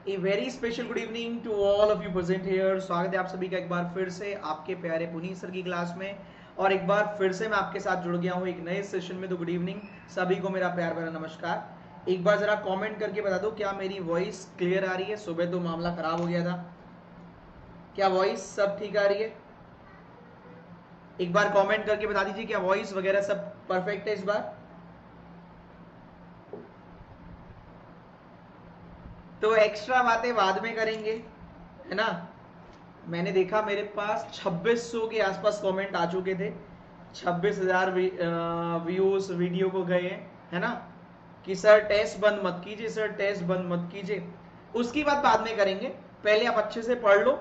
A very special good evening to all of you present here. स्वागत है आप सभी का एक बार फिर से आपके प्यारे पुनीत सर की क्लास में। और एक बार फिर से मैं आपके साथ जुड़ गया हूं एक नए सेशन में। तो गुड इवनिंग सभी को, मेरा प्यार भरा नमस्कार। एक बार जरा कमेंट करके बता दो क्या मेरी वॉइस क्लियर आ रही है। सुबह तो मामला खराब हो गया था, क्या वॉइस सब ठीक आ रही है? एक बार कमेंट करके बता दीजिए क्या वॉइस वगैरह सब परफेक्ट है इस बार। तो एक्स्ट्रा बातें बाद में करेंगे, है ना। मैंने देखा मेरे पास 2600 के आसपास कमेंट आ चुके थे, 26,000 व्यूज वीडियो को गए हैं, है ना। कि सर टेस्ट बंद मत कीजिए, सर टेस्ट बंद मत कीजिए। उसकी बात बाद में करेंगे, पहले आप अच्छे से पढ़ लो,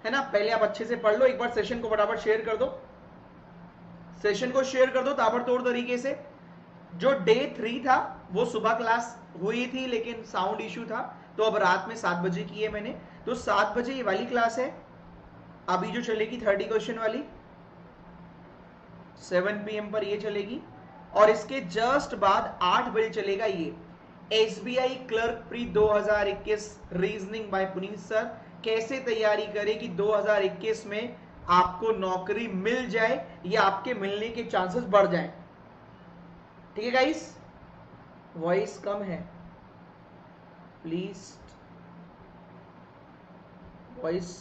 है ना। पहले आप अच्छे से पढ़ लो। एक बार सेशन को फटाफट शेयर कर दो, सेशन को शेयर कर दो ताबड़तोड़ तरीके से। जो डे 3 था वो सुबह क्लास हुई थी लेकिन साउंड इशू था, तो अब रात में 7 बजे की है मैंने। तो 7 बजे ये वाली क्लास है अभी जो चलेगी 30 क्वेश्चन वाली, 7 PM पर ये चलेगी। और इसके जस्ट बाद 8 बजे चलेगा ये SBI clerk pre 2021 reasoning bye Puneet sir. कैसे तैयारी करें कि 2021 में आपको नौकरी मिल जाए या आपके मिलने के चांसेस बढ़ जाएं। ठीक है गाइस, वॉइस कम है प्लीज, वॉइस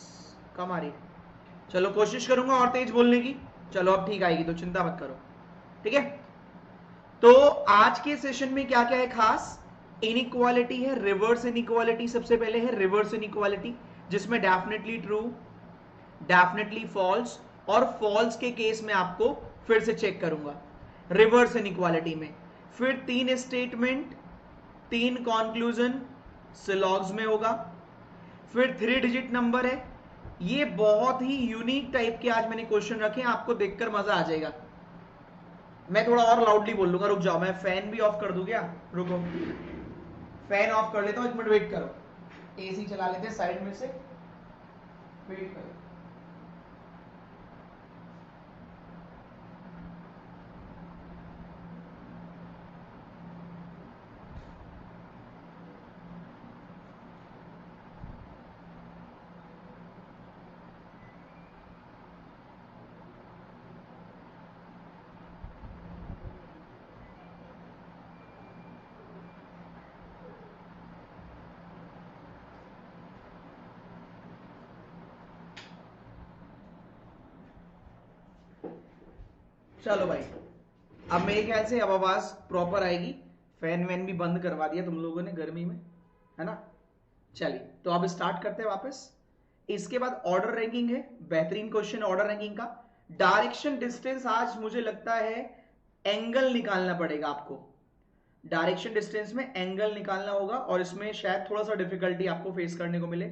कम आ रही है। चलो कोशिश करूंगा और तेज बोलने की। चलो अब ठीक आएगी तो चिंता मत करो, ठीक है। तो आज के सेशन में क्या क्या है खास, इनइक्वालिटी है, रिवर्स इनइक्वालिटी सबसे पहले है। रिवर्स इनइक्वालिटी जिसमें डेफिनेटली ट्रू, डेफिनेटली फॉल्स और फॉल्स के केस में आपको फिर से चेक करूंगा रिवर्स इनइक्वालिटी में। फिर 3 स्टेटमेंट, 3 कंक्लूजन सिलॉग्स में होगा। फिर 3 डिजिट नंबर है। ये बहुत ही यूनिक टाइप के आज मैंने क्वेश्चन रखे हैं, आपको देखकर मजा आ जाएगा। मैं थोड़ा और लाउडली बोल लूंगा, रुक जाओ मैं फैन भी ऑफ कर दूं क्या, रुको फैन ऑफ कर लेता हूं, 1 मिनट वेट करो। एसी चला लेते हैं साइड में से, वेट करो। चलो भाई, अब मेरे ख्याल से अब आवाज प्रॉपर आएगी। फैन वैन भी बंद करवा दिया तुम लोगों ने गर्मी में, है ना। चलिए तो अब स्टार्ट करते हैं वापस। इसके बाद ऑर्डर रैंकिंग है, बेहतरीन क्वेश्चन ऑर्डर रैंकिंग का। डायरेक्शन डिस्टेंस आज मुझे लगता है एंगल निकालना पड़ेगा आपको। डायरेक्शन डिस्टेंस में एंगल निकालना होगा और इसमें शायद थोड़ा सा डिफिकल्टी आपको फेस करने को मिले।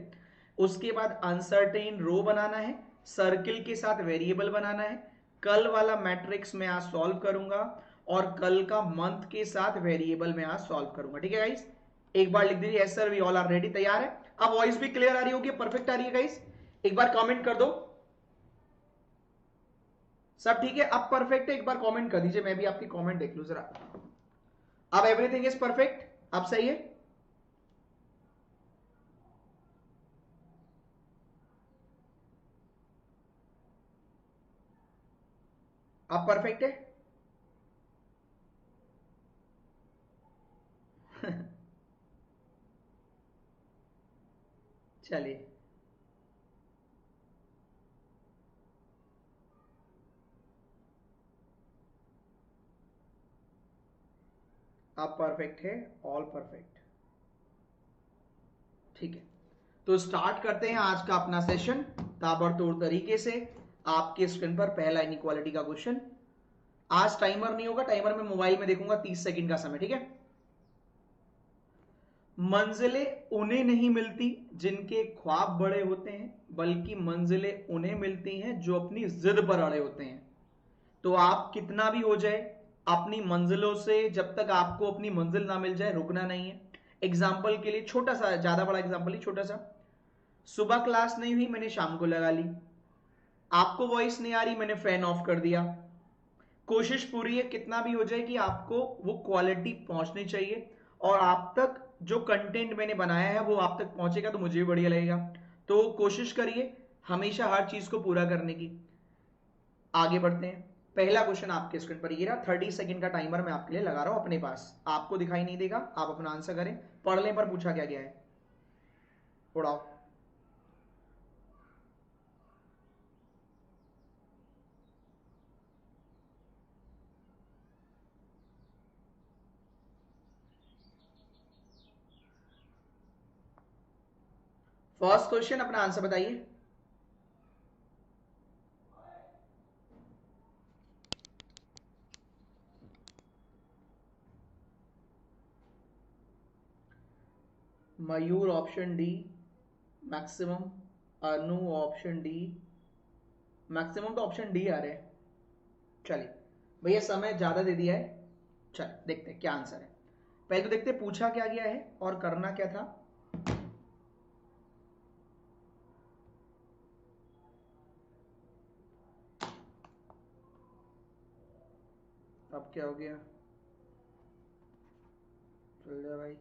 उसके बाद अनसर्टेन रो बनाना है, सर्किल के साथ वेरिएबल बनाना है। कल वाला मैट्रिक्स में आज सॉल्व करूंगा और कल का मंथ के साथ वेरिएबल में आज सॉल्व करूंगा। ठीक है गाइस, एक बार लिख दीजिए yes sir we all are ready, तैयार है। अब वॉइस भी क्लियर आ रही होगी, परफेक्ट आ रही है गाइस, एक बार कमेंट कर दो। सब ठीक है, अब परफेक्ट है, एक बार कमेंट कर दीजिए, मैं भी आपकी कमेंट देख लूं जरा। अब एवरीथिंग इज परफेक्ट, अब सही है। अब परफेक्ट है। चलिए अब परफेक्ट है, ऑल परफेक्ट, ठीक है। तो स्टार्ट करते हैं आज का अपना सेशन ताबड़तोड़ तरीके से। आपके स्क्रीन पर पहला इनइक्वालिटी का क्वेश्चन। आज टाइमर नहीं होगा, टाइमर में मोबाइल में देखूंगा 30 सेकंड का समय, ठीक है। मंजिलें उन्हें नहीं मिलती जिनके ख्वाब बड़े होते हैं, बल्कि मंजिलें उन्हें मिलती हैं जो अपनी जिद पर अड़े होते हैं। तो आप कितना भी हो जाए, अपनी मंजिलों से जब तक आपको अपनी मंजिल ना मिल जाए रुकना नहीं है। एग्जाम्पल के लिए छोटा सा, ज्यादा बड़ा एग्जाम्पल नहीं, छोटा सा। सुबह क्लास नहीं हुई, मैंने शाम को लगा ली। आपको वॉइस नहीं आ रही, मैंने फैन ऑफ कर दिया। कोशिश पूरी है कितना भी हो जाए कि आपको वो क्वालिटी पहुंचनी चाहिए और आप तक जो कंटेंट मैंने बनाया है वो आप तक पहुंचेगा तो मुझे भी बढ़िया लगेगा। तो कोशिश करिए हमेशा हर चीज को पूरा करने की। आगे बढ़ते हैं। पहला क्वेश्चन आपके स्क्रीन पर ये रहा। 30 सेकंड का टाइमर मैं आपके लिए लगा रहा हूं अपने पास, आपको दिखाई नहीं देगा, आप अपना आंसर करें। पढ़ने पर पूछा क्या गया है, उड़ाओ। फर्स्ट क्वेश्चन अपना आंसर बताइए। मयूर ऑप्शन डी, मैक्सिमम। अनु ऑप्शन डी, मैक्सिमम तो ऑप्शन डी आ रहे हैं। चलिए भैया समय ज्यादा दे दिया है, चल देखते हैं क्या आंसर है। पहले तो देखते हैं पूछा क्या गया है और करना क्या था। अब क्या हो गया, चल जा भाई।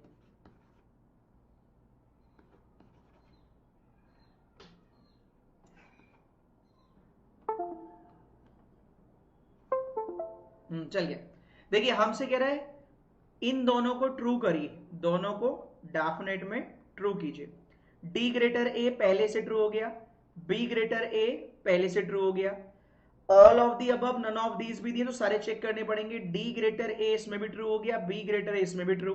चल गया। देखिए हमसे कह रहा है इन दोनों को ट्रू करिए, दोनों को डेफिनेट में ट्रू कीजिए। डी ग्रेटर ए पहले से ट्रू हो गया, बी ग्रेटर ए पहले से ट्रू हो गया, all of the above none of these भी दिए तो सारे चेक करने पड़ेंगे। डी ग्रेटर ए इसमें भी ट्रू हो गया, बी ग्रेटर ए इसमें भी ट्रू,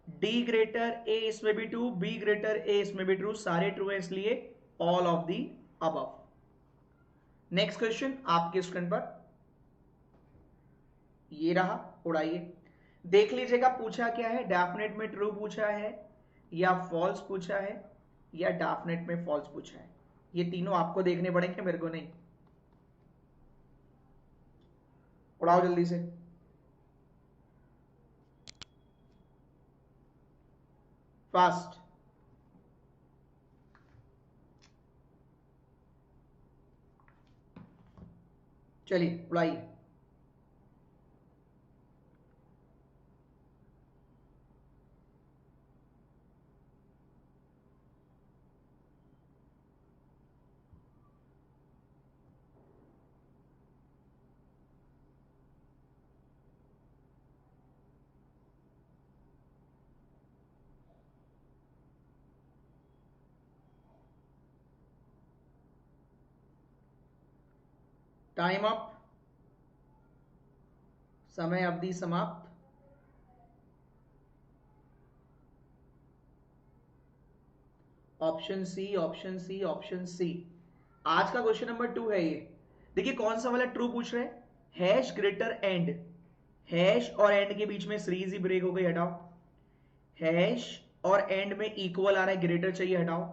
डी ग्रेटर ए इसमें भी ट्रू, बी ग्रेटर ए इसमें भी ट्रू, सारे ट्रू है इसलिए all of the above. Next question आपके स्क्रीन पर ये रहा, उड़ाइए। देख लीजिएगा पूछा क्या है, डेफिनेट में ट्रू पूछा है या फॉल्स पूछा है या डेफिनेट में फॉल्स पूछा है। ये तीनों आपको देखने पड़ेंगे, मेरे को नहीं। उड़ाओ जल्दी से। फास्ट। चलिए उड़ाइए। टाइम अप, समय अवधि समाप्त। Option C, option C, option C. आज का क्वेश्चन नंबर 2 है ये। देखिए कौन सा वाला ट्रू पूछ रहे हैं, हैश ग्रेटर एंड। हैश और एंड के बीच में सीरीज ही ब्रेक हो गई, हटाओ। हैश और एंड में इक्वल आ रहा है, ग्रेटर चाहिए, हटाओ।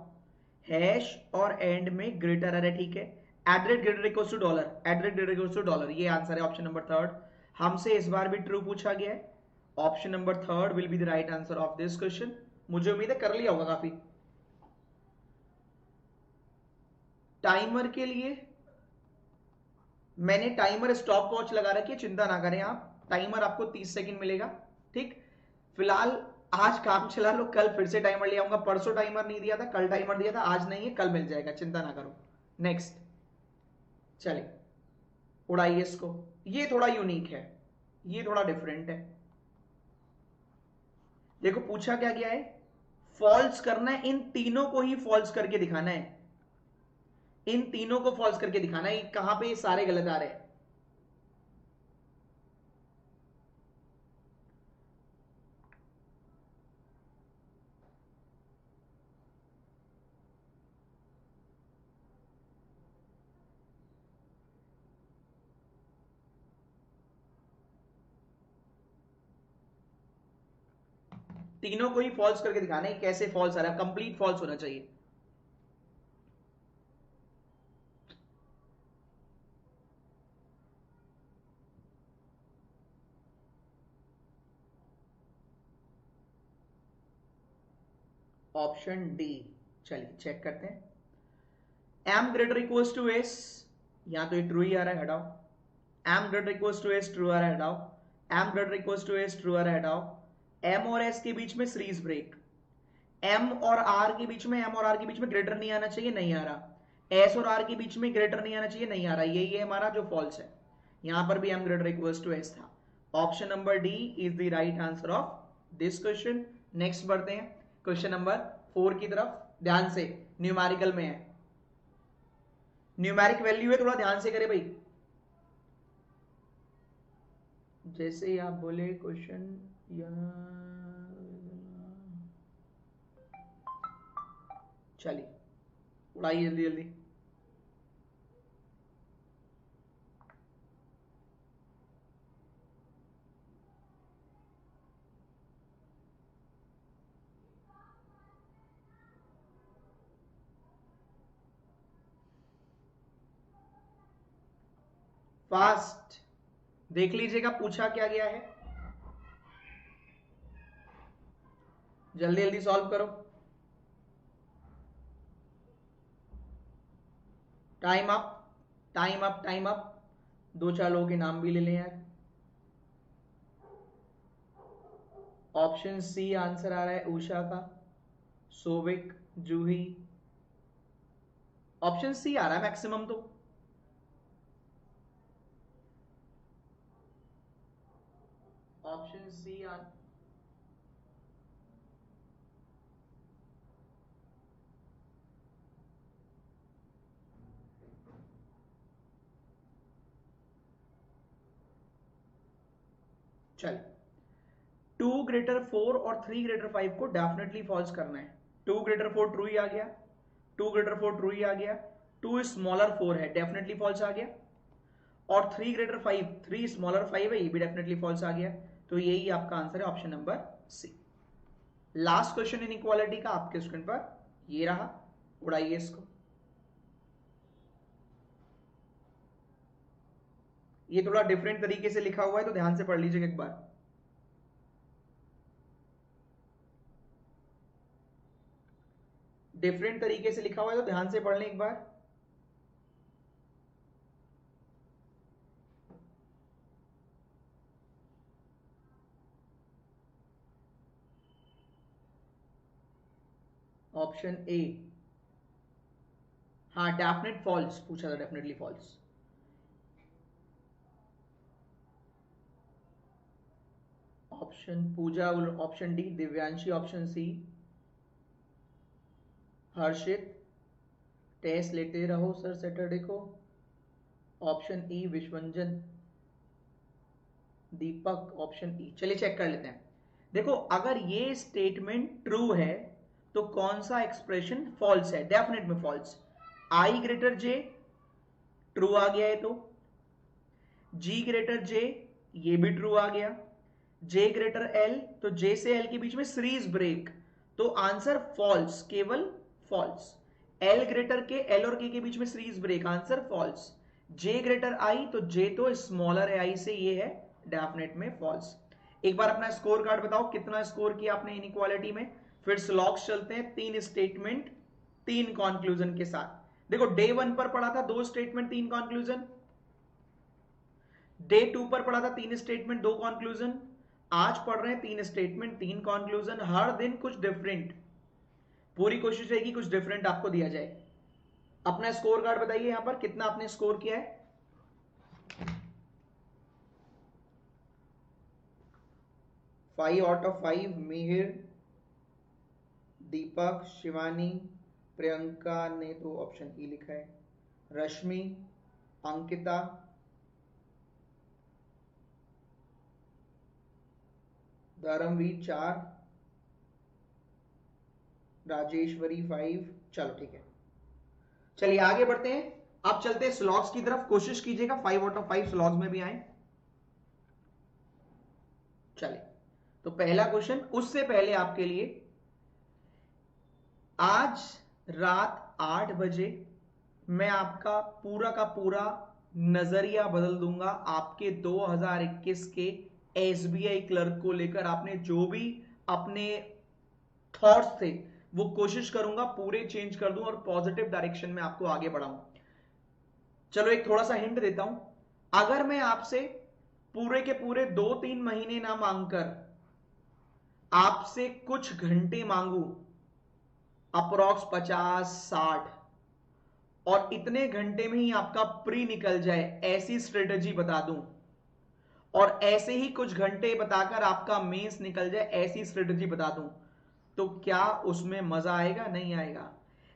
हैश और एंड में ग्रेटर आ रहा है, ठीक है। एड्रेट ग्रेटर इक्वल्स टू डॉलर, एड्रेट ग्रेटर इक्वल्स टू डॉलर, ये आंसर है ऑप्शन नंबर 3। हमसे इस बार भी ट्रू पूछा गया है। Option number 3 will be the right answer of this question. मुझे उम्मीद है कर लिया होगा काफी। टाइमर के लिए मैंने टाइमर स्टॉप वॉच लगा रखी है, चिंता ना करें आप। टाइमर आपको 30 सेकंड मिलेगा, ठीक। फिलहाल आज काम चला लो, कल फिर से टाइमर ले आऊंगा। परसों टाइमर नहीं दिया था, कल टाइमर दिया था, आज नहीं है, कल मिल जाएगा, चिंता ना करो। नेक्स्ट, चलिए उड़ाइए इसको। ये थोड़ा यूनिक है, ये थोड़ा डिफरेंट है। देखो पूछा क्या गया है, फॉल्स करना है, इन तीनों को ही फॉल्स करके दिखाना है। इन तीनों को फॉल्स करके दिखाना है। कहां पे ये सारे गलत आ रहे हैं। तीनों को ही फॉल्स करके दिखाना है। कैसे फॉल्स आ रहा है, कंप्लीट फॉल्स होना चाहिए। ऑप्शन डी, चलिए चेक करते हैं। M greater equals to S, यहां तो ये ट्रू ही आ रहा है, हटाओ। M greater equals to S, true आ रहा है, हटाओ। M greater equals to S, true आ रहा है, हटाओ। एम और एस के बीच में सीरीज ब्रेक, एम और आर के बीच में, एम और आर के बीच में ग्रेटर नहीं आना चाहिए, नहीं आ रहा, एस और आर के बीच में ग्रेटर नहीं आना चाहिए, नहीं आ रहा, यही है हमारा जो फॉल्स है। यहां पर भी M greater equals to S था। Option number D is the right answer of this question. Next बढ़ते हैं क्वेश्चन नंबर 4 की तरफ। ध्यान से, न्यूमेरिकल में है, न्यूमेरिक वैल्यू है, थोड़ा ध्यान से करे भाई। जैसे ही आप बोले क्वेश्चन, चलिए उड़ाइए जल्दी जल्दी। फास्ट देख लीजिएगा पूछा क्या गया है, जल्दी जल्दी सॉल्व करो। Time up, time up, time up. दो चार लोगों के नाम भी ले लें यार। ऑप्शन सी आंसर आ रहा है उषा का, सोविक, जूही। ऑप्शन सी आ रहा है मैक्सिमम तो। ऑप्शन सी चल, 2 ग्रेटर 4 और 3 ग्रेटर 5 को डेफिनेटली फॉल्स करना है। 2 ग्रेटर 4 ट्रू ही आ गया, 2 ग्रेटर 4 ट्रू ही आ गया, 2 स्मॉलर 4 है, डेफिनेटली फॉल्स आ गया, और 3 ग्रेटर 5, 3 स्मॉलर 5 है, ये भी डेफिनेटली फॉल्स आ गया। तो यही आपका आंसर है option number C. Last question inequality का आपके स्क्रीन पर ये रहा, उड़ाइए इसको। ये थोड़ा डिफरेंट तरीके से लिखा हुआ है तो ध्यान से पढ़ लीजिएगा एक बार। डिफरेंट तरीके से लिखा हुआ है तो ध्यान से पढ़ लें एक बार। ऑप्शन ए, हाँ डेफिनेट फॉल्स पूछा था, definitely false. Option Puja option D, Divyanshi option C, Harshit test लेते रहो सर सैटरडे को, option E Vishwanjan, Deepak option E. चलिए चेक कर लेते हैं। देखो अगर ये स्टेटमेंट ट्रू है तो कौन सा एक्सप्रेशन फॉल्स है, डेफिनेट में फॉल्स। आई ग्रेटर जे ट्रू आ गया है, तो जी ग्रेटर जे ये भी ट्रू आ गया, जे ग्रेटर एल तो जे से एल के बीच में सीरीज ब्रेक, तो आंसर फॉल्स, केवल फॉल्स। एल ग्रेटर के, एल और के बीच में सीरीज ब्रेक, आंसर फॉल्स। जे ग्रेटर आई तो जे तो स्मॉलर है आई से, ये है डेफिनेट में फॉल्स। एक बार अपना स्कोर कार्ड बताओ कितना स्कोर किया आपने इनइक्वालिटी में, फिर स्लॉग्स चलते हैं। 3 स्टेटमेंट 3 कंक्लूजन के साथ। देखो डे 1 पर पढ़ा था 2 स्टेटमेंट 3 कंक्लूजन, डे 2 पर पढ़ा था 3 स्टेटमेंट 2 कंक्लूजन, आज पढ़ रहे हैं 3 स्टेटमेंट 3 कंक्लूजन। हर दिन कुछ डिफरेंट, पूरी कोशिश रहेगी कुछ डिफरेंट आपको दिया जाए। अपना स्कोर कार्ड बताइए यहां पर कितना आपने स्कोर किया है। 5 आउट ऑफ 5 मिहिर, दीपक, शिवानी, प्रियंका ने तो ऑप्शन ई लिखा है, रश्मि, अंकिता, धर्मवीर 4, राजेश्वरी 5। चलो ठीक है, चलिए आगे बढ़ते हैं। अब चलते हैं स्लॉग्स की तरफ, कोशिश कीजिएगा 5 आउट ऑफ 5 स्लॉग्स में भी आए। चलिए तो पहला क्वेश्चन, उससे पहले आपके लिए आज रात 8 बजे मैं आपका पूरा का पूरा नजरिया बदल दूंगा आपके 2021 के एसबीआई क्लर्क को लेकर। आपने जो भी अपने थॉट्स थे वो कोशिश करूंगा पूरे चेंज कर दूं और पॉजिटिव डायरेक्शन में आपको आगे बढ़ाऊं। चलो एक थोड़ा सा हिंट देता हूं, अगर मैं आपसे पूरे के पूरे 2-3 महीने ना मांगकर आपसे कुछ घंटे मांगू, अप्रोक्स 50-60, और इतने घंटे में ही आपका प्री निकल जाए, ऐसी स्ट्रेटेजी बता दूं, और ऐसे ही कुछ घंटे बताकर आपका मेंस निकल जाए, ऐसी स्ट्रेटेजी बता दूं, तो क्या उसमें मजा आएगा? नहीं आएगा।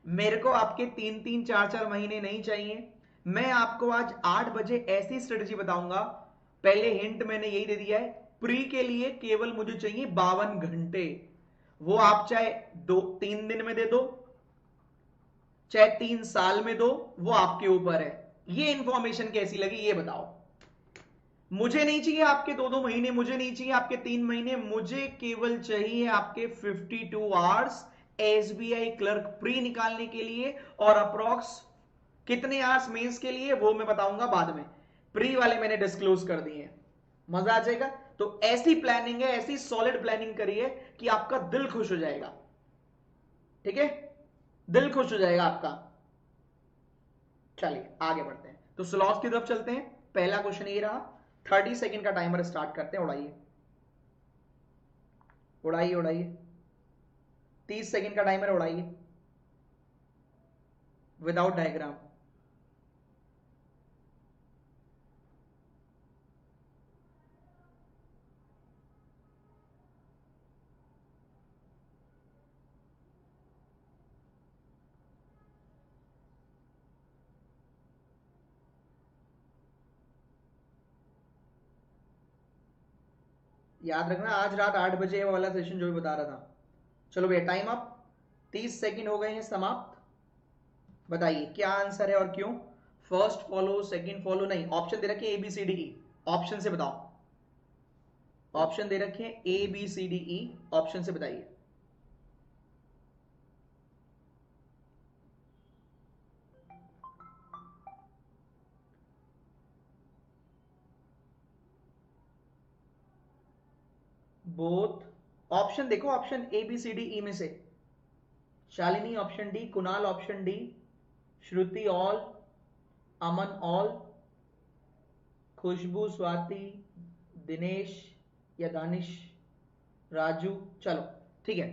मेरे को आपके 3-3, 4-4 महीने नहीं चाहिए। मैं आपको आज 8 बजे ऐसी स्ट्रेटेजी बताऊंगा। पहले हिंट मैंने यही दे दिया है, प्री के लिए केवल मुझे चाहिए 52 घंटे। वो आप चाहे 2-3 दिन में दे दो, चाहे 3 साल में दो, वो आपके ऊपर है। ये इंफॉर्मेशन कैसी लगी ये बताओ। मुझे नहीं चाहिए आपके 2-2 महीने, मुझे नहीं चाहिए आपके 3 महीने, मुझे केवल चाहिए आपके 52 आवर्स एसबीआई क्लर्क प्री निकालने के लिए, और अप्रोक्स कितने आवर्स मेंस के लिए वो मैं बताऊंगा बाद में। प्री वाले मैंने डिस्क्लोज कर दिए। मजा आ जाएगा। तो ऐसी प्लानिंग है, ऐसी सॉलिड प्लानिंग करिए कि आपका दिल खुश हो जाएगा। ठीक है, दिल खुश हो जाएगा आपका। चलिए आगे बढ़ते हैं, तो स्लॉट्स की तरफ चलते हैं। पहला क्वेश्चन ये रहा। 30 सेकेंड का टाइमर स्टार्ट करते हैं। उड़ाइए उड़ाइए उड़ाइए, 30 सेकेंड का टाइमर उड़ाइए विदाउट डायग्राम। याद रखना आज रात 8 बजे वाला सेशन जो भी बता रहा था। चलो भैया टाइम अप, 30 सेकंड हो गए हैं समाप्त। बताइए क्या आंसर है और क्यों? फर्स्ट फॉलो, सेकंड फॉलो नहीं, ऑप्शन दे रखे A B C D E, option से बताओ। ऑप्शन दे रखे हैं A B C D E, option से बताइए। बोथ, ऑप्शन देखो, option A B C D E में से Shalini option D, Kunal option D, Shruti all, Aman all, Khushboo, Swati, Dinesh या दानिश, राजू। चलो ठीक है,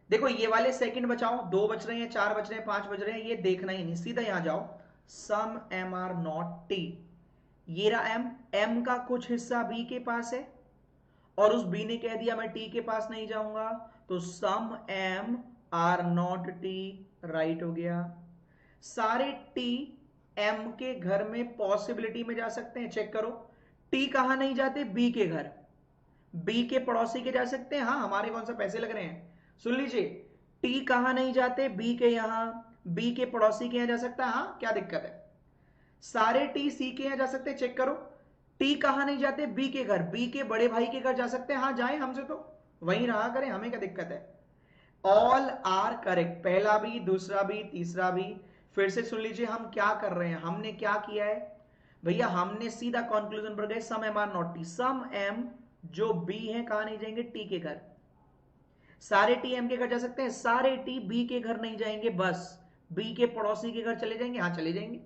देखो ये वाले सेकंड बचाओ, 2 बच रहे हैं, 4 बच रहे हैं, 5 बच रहे हैं, ये देखना ही नहीं, सीधा यहां जाओ। सम एम आर नॉट टी, ये रहा एम, एम का कुछ हिस्सा बी के पास है, और उस बी ने कह दिया मैं टी के पास नहीं जाऊंगा, तो some M are not T right हो गया। सारे टी एम के घर में पॉसिबिलिटी में जा सकते हैं, चेक करो। टी कहां नहीं जाते? बी के घर, बी के पड़ोसी के जा सकते हैं। हाँ, हमारे कौन सा पैसे लग रहे हैं, सुन लीजिए। टी कहां नहीं जाते? बी के यहां, बी के पड़ोसी के यहां जा सकता है। हाँ, क्या दिक्कत है? सारे टी सी के यहां जा सकते हैं, चेक करो। टी कहां नहीं जाते? बी के घर, बी के बड़े भाई के घर जा सकते हैं। हाँ जाए, हमसे तो वहीं रहा करें, हमें क्या दिक्कत है? ऑल आर करेक्ट, पहला भी, दूसरा भी, तीसरा भी। फिर से सुन लीजिए हम क्या कर रहे हैं, हमने क्या किया है भैया, हमने सीधा कंक्लूजन पर गए, some M are not T. Some M जो बी है कहां नहीं जाएंगे? टी के घर। सारे टी एम के घर जा सकते हैं, सारे टी बी के घर नहीं जाएंगे, बस बी के पड़ोसी के घर चले जाएंगे। हाँ चले जाएंगे।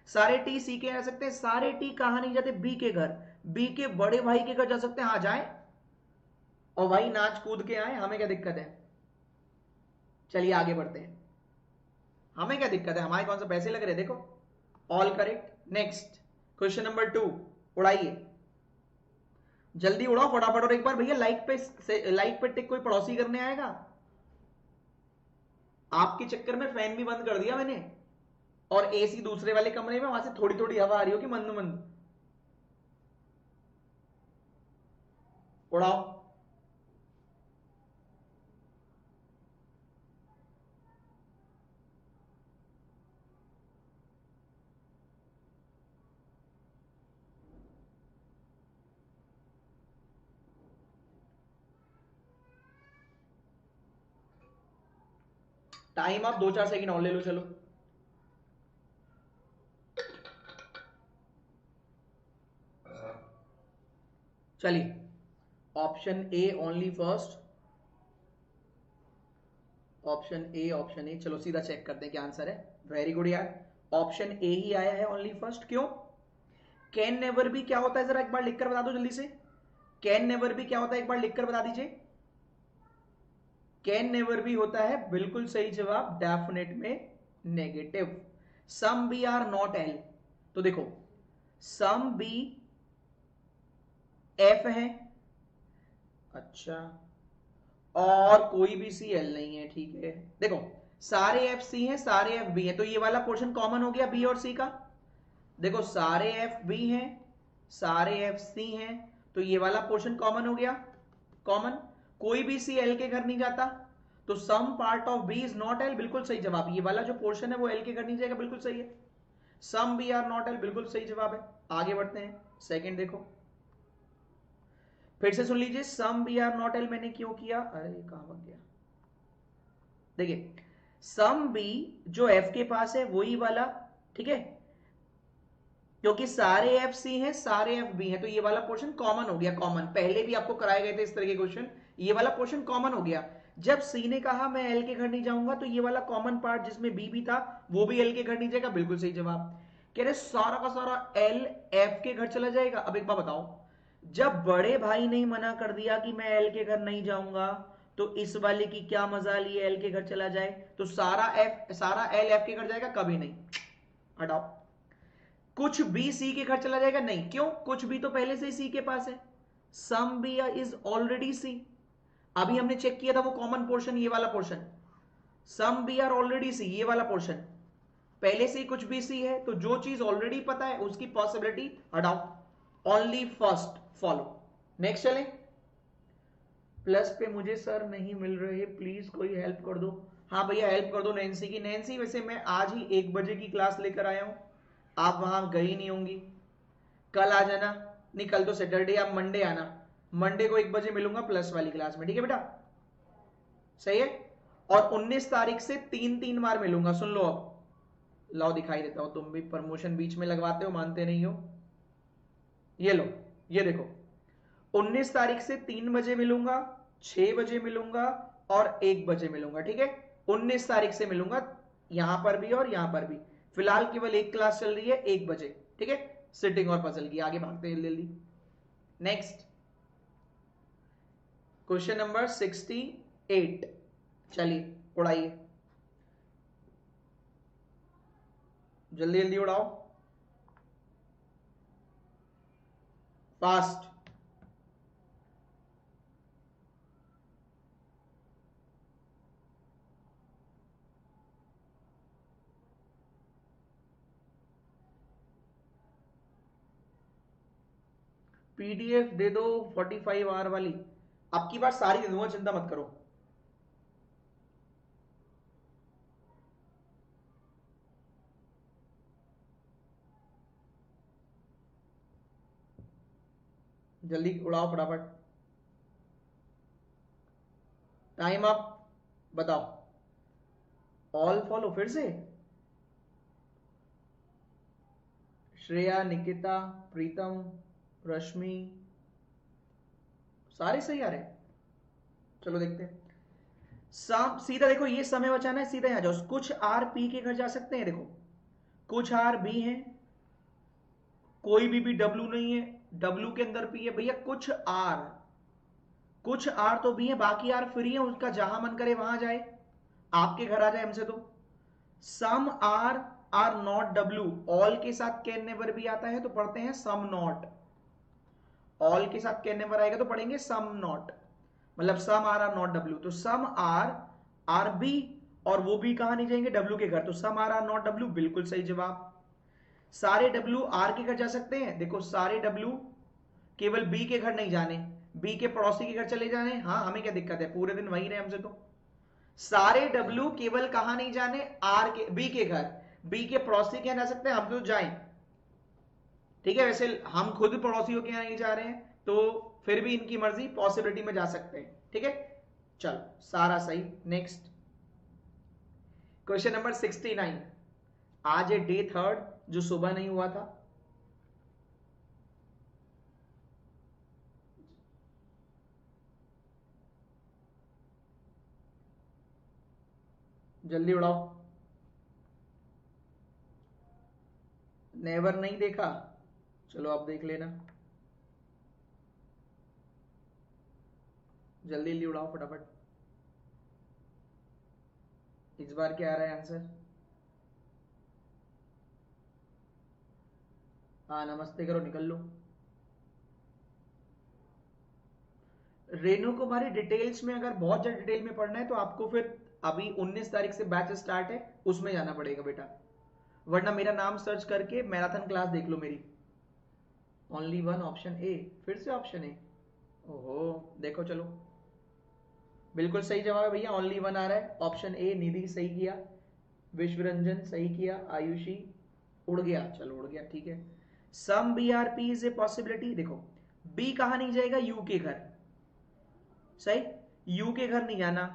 सारे टी सी के जा सकते हैं, सारे टी कहां नहीं जाते? बी के घर, बी के बड़े भाई के घर जा सकते हैं। हाँ जाए, और भाई नाच कूद के आए, हमें क्या दिक्कत है? चलिए आगे बढ़ते हैं, हमें क्या दिक्कत है, हमारे कौन से पैसे लग रहे हैं? देखो all correct. Next question number 2, उड़ाइए, जल्दी उड़ाओ फटाफट। और एक बार भैया लाइक पे टिक कोई पड़ोसी करने आएगा? आपके चक्कर में फैन भी बंद कर दिया मैंने, और एसी दूसरे वाले कमरे में, वहां से थोड़ी थोड़ी हवा आ रही होगी मंद मंद। उड़ाओ। टाइम आप 2-4 सेकंड और ले लो, चलो। चलिए, option A only first, option A, चलो सीधा चेक करते हैं क्या आंसर है। वेरी गुड यार, ऑप्शन ए ही आया है ओनली फर्स्ट। क्यों? कैन नेवर भी क्या होता है, जरा एक बार लिखकर बता दो जल्दी से। कैन नेवर भी क्या होता है, एक बार लिखकर बता दीजिए। कैन नेवर भी होता है, बिल्कुल सही जवाब, डेफिनेट में negative. Some B are not L, तो देखो सम बी एफ है, अच्छा, और कोई भी सी एल नहीं है, ठीक है। देखो सारे एफ सी हैं, सारे एफ बी हैं, तो ये वाला पोर्शन कॉमन हो गया बी और सी का। देखो सारे एफ बी हैं, सारे एफ सी हैं, तो ये वाला पोर्शन कॉमन हो गया, कॉमन। कोई भी सी एल के घर नहीं जाता, तो some part of B is not L, बिल्कुल सही जवाब। ये वाला जो पोर्शन है वो एल के घर नहीं जाएगा, बिल्कुल सही है। Some B are not L, बिल्कुल सही जवाब है। आगे बढ़ते हैं, सेकंड देखो, फिर से सुन लीजिए, some B are not L मैंने क्यों किया, अरे कहां भाग गया, देखिए सम बी जो एफ के पास है वही वाला, ठीक है, क्योंकि सारे एफ सी हैं, सारे एफ बी हैं, तो ये वाला पोर्शन कॉमन हो गया, कॉमन। पहले भी आपको कराए गए थे इस तरह के क्वेश्चन, ये वाला पोर्शन कॉमन हो गया। जब सी ने कहा मैं एल के घर नहीं जाऊंगा, तो ये वाला कॉमन पार्ट जिसमें बी भी था वो भी एल के घर नहीं जाएगा, बिल्कुल सही जवाब। कह रहे सारा का सारा एल एफ के घर चला जाएगा। अब एक बात बताओ, जब बड़े भाई ने मना कर दिया कि मैं एल के घर नहीं जाऊंगा, तो इस वाले की क्या मजा लिए एल के घर चला जाए, तो सारा एल एफ के घर जाएगा, कभी नहीं, हटाओ। कुछ बी सी के घर चला जाएगा, नहीं, क्यों, कुछ भी तो पहले से ही सी के पास है, सम बी इज ऑलरेडी सी। अभी हमने चेक किया था वो कॉमन पोर्शन, ये वाला portion, some B are already C, ये वाला पोर्शन पहले से ही कुछ भी सी है, तो जो चीज ऑलरेडी पता है उसकी पॉसिबिलिटी हटाओ, ओनली फर्स्ट फॉलो। नेक्स्ट चले, प्लस पे मुझे सर नहीं मिल रहे, प्लीज कोई हेल्प कर दो। हाँ भैया हेल्प कर दो नैन्सी की। नैन्सी वैसे मैं आज ही 1 बजे की क्लास लेकर आया हूं, आप वहां गई नहीं होंगी, कल आ जाना, नहीं कल तो सैटरडे, आप मंडे आना, मंडे को 1 बजे मिलूंगा प्लस वाली क्लास में, ठीक है बेटा, सही है। और 19 तारीख से 3 बार मिलूंगा, सुन लो अब, लाओ दिखाई देता हूं, तुम भी प्रमोशन बीच में लगवाते हो, मानते नहीं हो, ये लो, ये देखो, 19 तारीख से 3 बजे मिलूंगा, 6 बजे मिलूंगा और 1 बजे मिलूंगा, ठीक है। 19 तारीख से मिलूंगा, यहां पर भी और यहां पर भी। फिलहाल केवल एक क्लास चल रही है 1 बजे, ठीक है, सिटिंग और पजल की। आगे भागते हैं जल्दी। नेक्स्ट क्वेश्चन नंबर 68, चलिए उड़ाइए, जल्दी जल्दी उड़ाओ, फास्ट। पीडीएफ दे दो 45 आवर वाली, अब की बार सारी दे दूंगा, चिंता मत करो। जल्दी उड़ाओ फटाफट, टाइम अप, बताओ। ऑल फॉलो फिर से, श्रेया, निकिता, प्रीतम, रश्मि, सारे सही आ रहे, चलो देखते हैं। सीधा देखो, ये समय बचाना है, सीधा यहां जाओ, कुछ आर पी के घर जा सकते हैं, देखो कुछ आर बी है, कोई भी डब्ल्यू नहीं है, डब्ल्यू के अंदर पी है भैया, कुछ आर तो बी है, बाकी आर फ्री है, उसका जहां मन करे वहां जाए, आपके घर आ जाए हमसे तो। Some are not W, all के साथ कैन नेवर भी आता है तो पढ़ते हैं सम नॉट, ऑल के साथ कैन नेवर आएगा तो पढ़ेंगे सम नॉट, मतलब सम आर नॉट डब्ल्यू, तो सम आर बी, और वो भी कहां नहीं जाएंगे, डब्ल्यू के घर, तो सम आर नॉट डब्ल्यू, बिल्कुल सही जवाब। सारे डब्ल्यू आर के घर जा सकते हैं, देखो सारे डब्ल्यू केवल बी के घर नहीं जाने, बी के पड़ोसी के घर चले जाने, हाँ हमें क्या दिक्कत है, पूरे दिन वही रहे हमसे तो। सारे डब्ल्यू केवल कहां नहीं जाने, आर के बी के घर, बी के पड़ोसी के यहाँ जा सकते हैं, हम तो जाएं, ठीक है, वैसे हम खुद पड़ोसियों के यहाँ नहीं जा रहे हैं, तो फिर भी इनकी मर्जी, पॉसिबिलिटी में जा सकते हैं, ठीक है। चलो सारा सही। नेक्स्ट क्वेश्चन नंबर 69, आज है डे 3 जो सुबह नहीं हुआ था, जल्दी उड़ाओ। नेवर नहीं देखा, चलो आप देख लेना, जल्दी जल्दी उड़ाओ फटाफट। इस बार क्या आ रहा है आंसर? हाँ नमस्ते करो, निकल लो। रेणु कुमारी, डिटेल्स में अगर बहुत ज्यादा डिटेल में पढ़ना है तो आपको फिर अभी 19 तारीख से बैच स्टार्ट है, उसमें जाना पड़ेगा बेटा, वरना मेरा नाम सर्च करके मैराथन क्लास देख लो मेरी। ओनली वन, ऑप्शन ए, फिर से ऑप्शन ए। ओहो, देखो चलो, बिल्कुल सही जवाब है भैया, ओनली वन आ रहा है, ऑप्शन ए। निधि सही किया, विश्वरंजन सही किया, आयुषी उड़ गया, चलो उड़ गया, ठीक है। Some B are P is a possibility. देखो बी कहां नहीं जाएगा? यू के घर, सही, यू के घर नहीं जाना।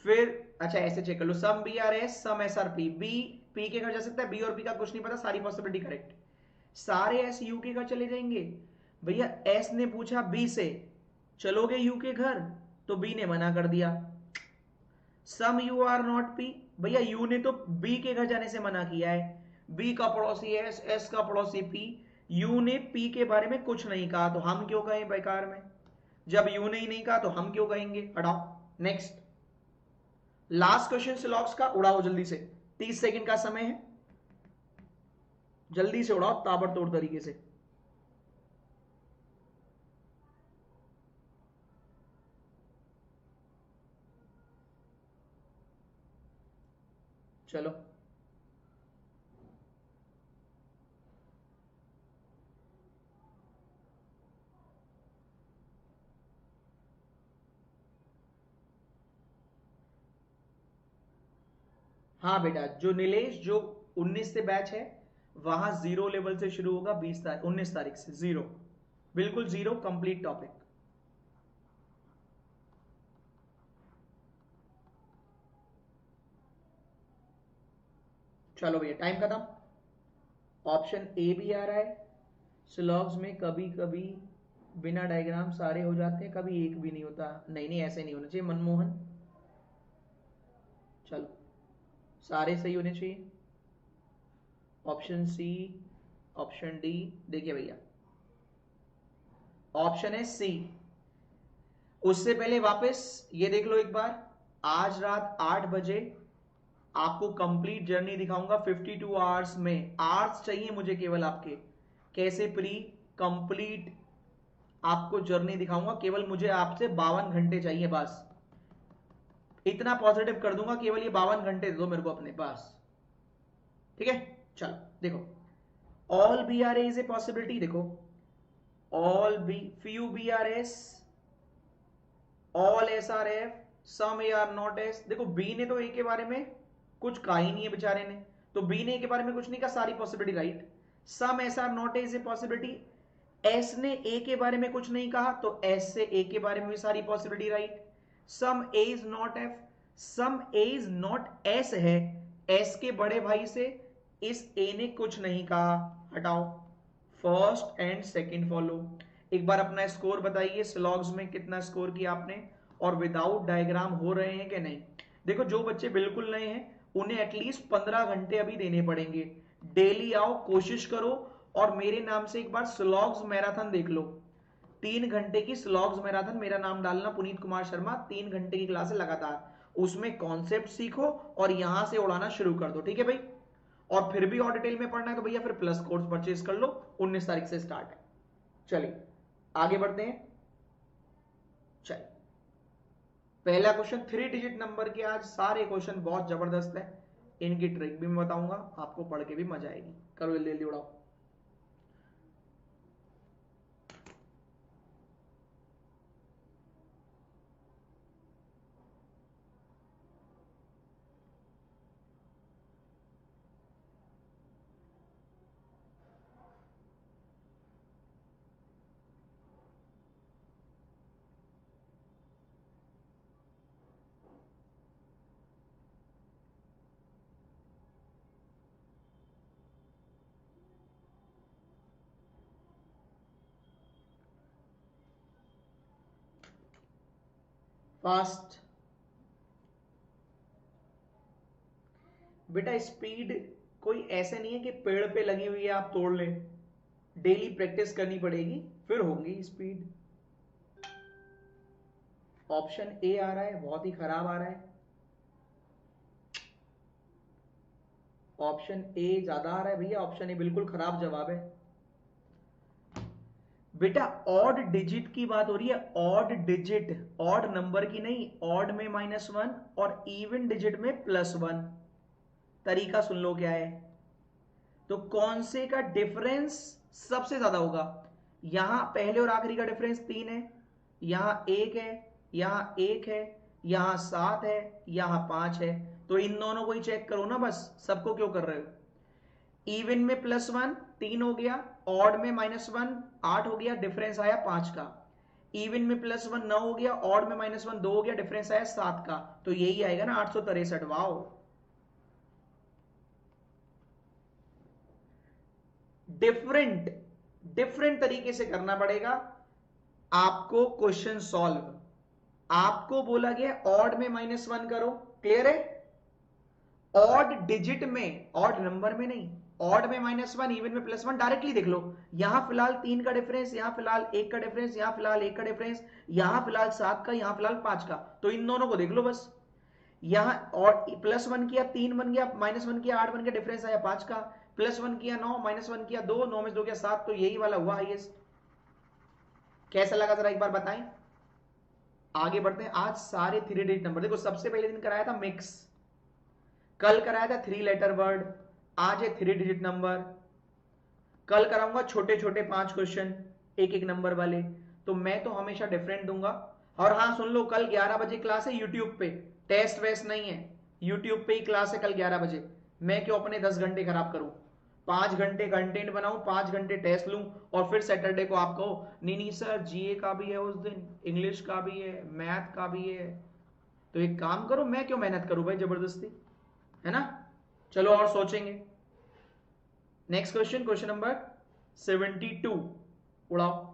फिर अच्छा ऐसे चेक कर लो, some B are S, some S are P. B P के घर जा सकता है, बी और पी का कुछ नहीं पता, सारी पॉसिबिलिटी करेक्ट। सारे एस यू के घर चले जाएंगे भैया। एस ने पूछा बी से, चलोगे यू के घर? तो बी ने मना कर दिया। Some U are not P, भैया यू ने तो बी के घर जाने से मना किया है। बी का पड़ोसी एस, एस का पड़ोसी पी, यू ने पी के बारे में कुछ नहीं कहा, तो हम क्यों कहें बेकार में? जब यू ने ही नहीं कहा तो हम क्यों कहेंगे? हटाओ। नेक्स्ट, लास्ट क्वेश्चन सिलॉक्स का, उड़ाओ जल्दी से, 30 सेकंड का समय है, जल्दी से उड़ाओ ताबड़तोड़ तरीके से। चलो हाँ बेटा, जो नीलेश, जो 19 से बैच है वहां जीरो लेवल से शुरू होगा, 20 तारीख 19 तारीख से जीरो, बिल्कुल जीरो, कंप्लीट टॉपिक। चलो भैया टाइम खत्म। ऑप्शन ए भी आ रहा है, स्लॉग्स में कभी कभी बिना डायग्राम सारे हो जाते हैं, कभी एक भी नहीं होता। नहीं नहीं, ऐसे नहीं होना चाहिए मनमोहन। चलो सारे सही होने चाहिए। ऑप्शन सी, ऑप्शन डी, देखिए भैया ऑप्शन है सी। उससे पहले वापस ये देख लो एक बार, आज रात 8 बजे आपको कंप्लीट जर्नी दिखाऊंगा 52 आवर्स में। आवर्स चाहिए मुझे केवल आपके, कैसे प्री कंप्लीट आपको जर्नी दिखाऊंगा, केवल मुझे आपसे 52 घंटे चाहिए बस। इतना पॉजिटिव कर दूंगा, केवल ये 52 घंटे दे दो मेरे को अपने पास, ठीक है। चलो देखो, all B are A is a possibility. देखो all B, few B are S, all S are F, some A are not S. देखो बी ने तो ए के बारे में कुछ कहा ही नहीं है बेचारे ने, तो बी ने ए के बारे में कुछ नहीं कहा, सारी possibility right. Some S are not S a possibility, S ने ए के बारे में कुछ नहीं कहा, तो एस से ए के बारे में भी सारी possibility right. Some A is not F, some A is not S है, एस के बड़े भाई से इस ए ने कुछ नहीं कहा, हटाओ। First and second follow. एक बार अपना स्कोर बताइए, स्लॉग्स में कितना स्कोर किया आपने, और विदाउट डायग्राम हो रहे हैं कि नहीं। देखो जो बच्चे बिल्कुल नए हैं उन्हें एटलीस्ट 15 घंटे अभी देने पड़ेंगे। डेली आओ, कोशिश करो, और मेरे नाम से एक बार स्लॉग्स मैराथन देख लो। 3 घंटे की स्लॉग्स मैराथन, मेरा नाम डालना पुनीत कुमार शर्मा, 3 घंटे की क्लास है लगातार, उसमें कॉन्सेप्ट सीखो और यहां से उड़ाना शुरू कर दो, ठीक है भाई। और फिर भी और डिटेल में पढ़ना है तो भैया फिर प्लस कोर्स परचेज कर लो, 19 तारीख से स्टार्ट है। चलिए आगे बढ़ते हैं। चलिए पहला क्वेश्चन, 3 डिजिट नंबर के आज सारे क्वेश्चन बहुत जबरदस्त है, इनकी ट्रिक भी मैं बताऊंगा आपको, पढ़ के भी मजा आएगी। करो जल्दी जल्दी उड़ाओ। फास्ट बेटा, स्पीड कोई ऐसे नहीं है कि पेड़ पे लगी हुई है आप तोड़ लें, डेली प्रैक्टिस करनी पड़ेगी फिर होगी स्पीड। ऑप्शन ए आ रहा है, बहुत ही खराब आ रहा है। ऑप्शन ए ज्यादा आ रहा है भैया, ऑप्शन ए बिल्कुल खराब जवाब है बेटा। ऑड डिजिट की बात हो रही है, ऑड डिजिट, ऑड नंबर की नहीं, ऑड में -1 और इवन डिजिट में +1। तरीका सुन लो क्या है। तो कौन से का डिफरेंस सबसे ज्यादा होगा? यहां पहले और आखिरी का डिफरेंस 3 है, यहां 1 है, यहां 1 है, यहां 7 है, यहां 5 है। तो इन दोनों को ही चेक करो ना बस, सबको क्यों कर रहे हो? इवन में +1 3 हो गया, ऑड में -1 8 हो गया, डिफरेंस आया 5 का। इवन में +1 9 हो गया, ऑड में -1 2 हो गया, डिफरेंस आया 7 का। तो यही आएगा ना 863। वाओ, डिफरेंट डिफरेंट तरीके से करना पड़ेगा आपको क्वेश्चन सॉल्व। आपको बोला गया ऑड में -1 करो, क्लियर है? ऑड डिजिट में, ऑड नंबर में नहीं, ऑड में -1 इवन में +1 डायरेक्टली देख लो। यहां फिलहाल 3 का डिफरेंस, यहां फिलहाल 1 का डिफरेंस, यहां फिलहाल 1 का डिफरेंस, यहां फिलहाल 7 का, यहां फिलहाल 5 का। तो इन दोनों को देख लो बस। यहां और +1 किया 3 बन गया, -1 किया 8 बन गया, डिफरेंस आया 5 का। +1 किया 9, -1 किया 2, 9 में 2 किया 7। तो यही वाला हुआ हाईएस्ट। कैसा लगा जरा एक बार बताएं। आगे बढ़ते हैं। आज सारे 3 डिजिट नंबर देखो, सबसे पहले दिन कराया था मिक्स, कल कराया था 3 लेटर वर्ड, आज है 3 डिजिट नंबर। कल कराऊंगा छोटे छोटे 5 क्वेश्चन, एक एक नंबर वाले। तो मैं तो हमेशा डिफरेंट दूंगा। और हाँ सुन लो, कल 11 बजे क्लास है यूट्यूब पे, टेस्ट वेस्ट नहीं है, यूट्यूब पे ही क्लास है कल 11 बजे। मैं क्यों अपने 10 घंटे खराब करूं? 5 घंटे कंटेंट बनाऊं, 5 घंटे टेस्ट लूं, और फिर सैटरडे को आप कहो नहीं नहीं सर जीए का भी है उस दिन, इंग्लिश का भी है, मैथ का भी है। तो एक काम करो, मैं क्यों मेहनत करूं भाई जबरदस्ती, है ना? चलो और सोचेंगे। नेक्स्ट क्वेश्चन, क्वेश्चन नंबर 72 उड़ाओ।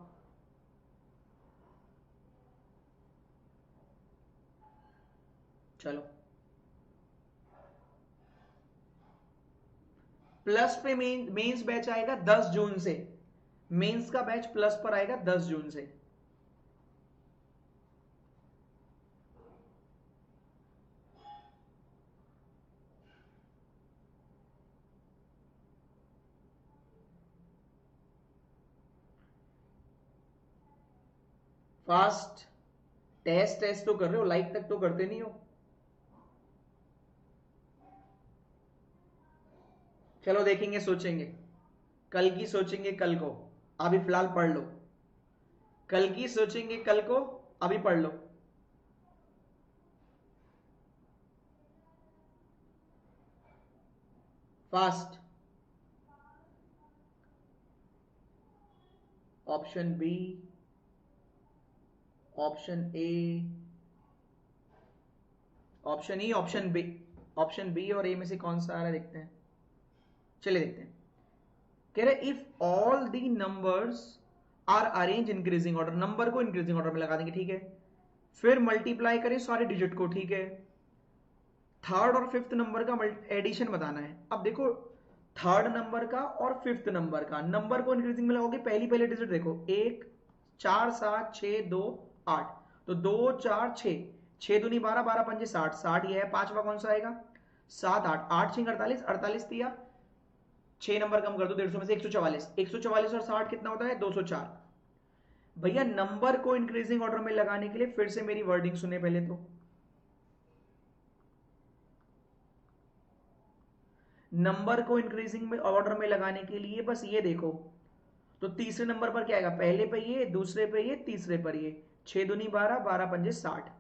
चलो, प्लस पे मेंस बैच आएगा 10 जून से। मेंस का बैच प्लस पर आएगा 10 जून से। फास्ट, टेस्ट टेस्ट तो कर रहे हो, लाइक तक तो करते नहीं हो। चलो देखेंगे, सोचेंगे, कल की सोचेंगे कल को, अभी फिलहाल पढ़ लो। कल की सोचेंगे कल को, अभी पढ़ लो। Fast, option B, option A, option E, option B. Option B और ए में से कौन सा आ रहा है देखते हैं। चलिए देखते हैं। कह रहे if all the numbers are arrange increasing order, number को इंक्रीजिंग ऑर्डर में लगा देंगे, ठीक है। फिर मल्टीप्लाई करें सारे डिजिट को, ठीक है। थर्ड और फिफ्थ नंबर का एडिशन बताना है। अब देखो, थर्ड नंबर का और फिफ्थ नंबर का, नंबर को इंक्रीजिंग में लगाओगे, पहली पहले डिजिट देखो, 1 4 7 6 2 8। तो 2 4 6, 6 दूनी 12, 12 पंजे 60, 60 ये है। पांचवा कौन सा आएगा? 7 8, 8 6 48, 48 दिया, 6 नंबर कम कर दो 150 में से, 144, 144 और 60 कितना होता है? 204। भैया नंबर को इंक्रीजिंग ऑर्डर में लगाने के लिए फिर से मेरी वर्डिंग सुने पहले तो। नंबर को इंक्रीजिंग में ऑर्डर में लगाने के लिए बस ये देखो, तो तीसरे नंबर पर क्या आएगा? पहले पे ये, दूसरे पे ये, तीसरे पर ये। 6 दूनी 12, 12 पंजे 60।